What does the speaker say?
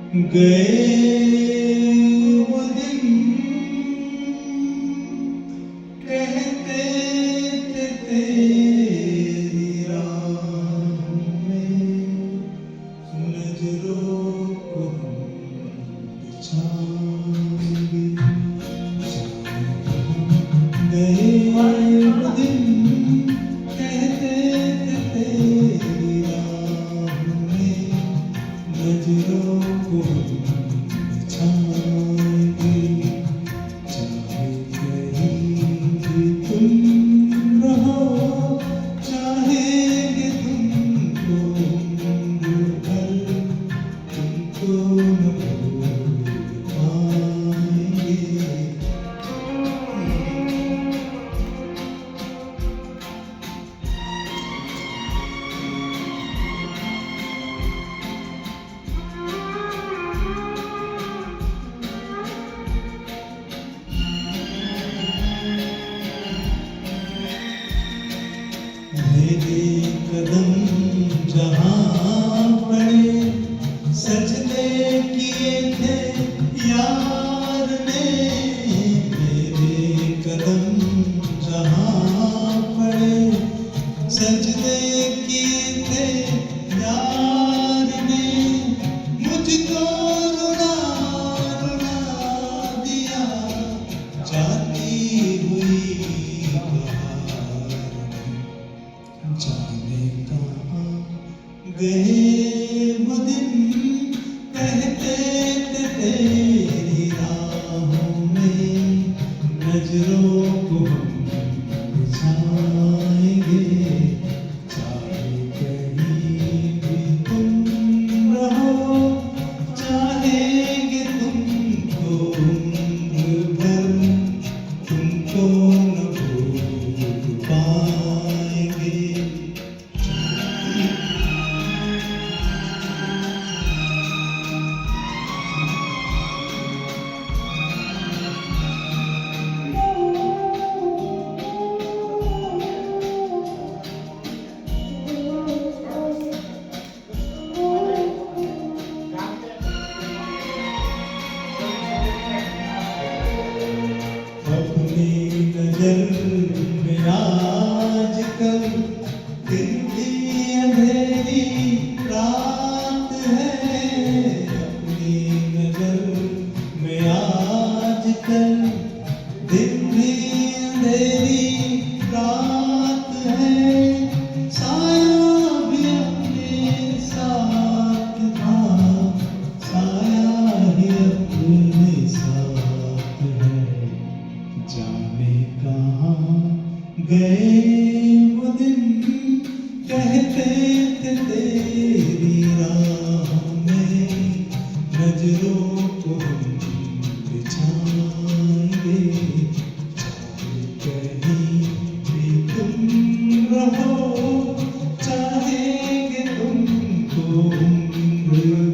गए वो दिन कहते थे तेरी राह में नजरों को बिछाएंगे। गए वो दिन कहते थे तेरी राह में नजरों को बिछाएंगे। चाहे कहीं भी तुम रहो, चाहेंगे तुमको उम्र भर, तुमको न भूल पाएंगे। मेरे कदम जहाँ पड़े, सजदे किए थे यार ने। मेरे कदम जहाँ पड़े, सजदे किए थे यार ने। मुझको रुला रुला दिया जाती हुई बहार ने। जाने कहाँ गए वो दिन कहते थे तेरी राहों में नजरों को हम बिछाएंगे। चाहे कहीं भी तुम रहो, चाहेंगे तुमको उम्र भर, तुमको न भूल पाएंगे। अपनी नजर में आजकल दिन भी अंधेरी रात है। अपनी नजर में आजकल दिन भी अंधेरी रात है। साया भी अपने साथ था, साया ही अपने साथ है। जाने कहाँ गए वो दिन कहते थे तेरी राह में नजरों को हम बिछाएंगे। चाहे कहीं भी तुम रहो, चाहेंगे तुमको उम्र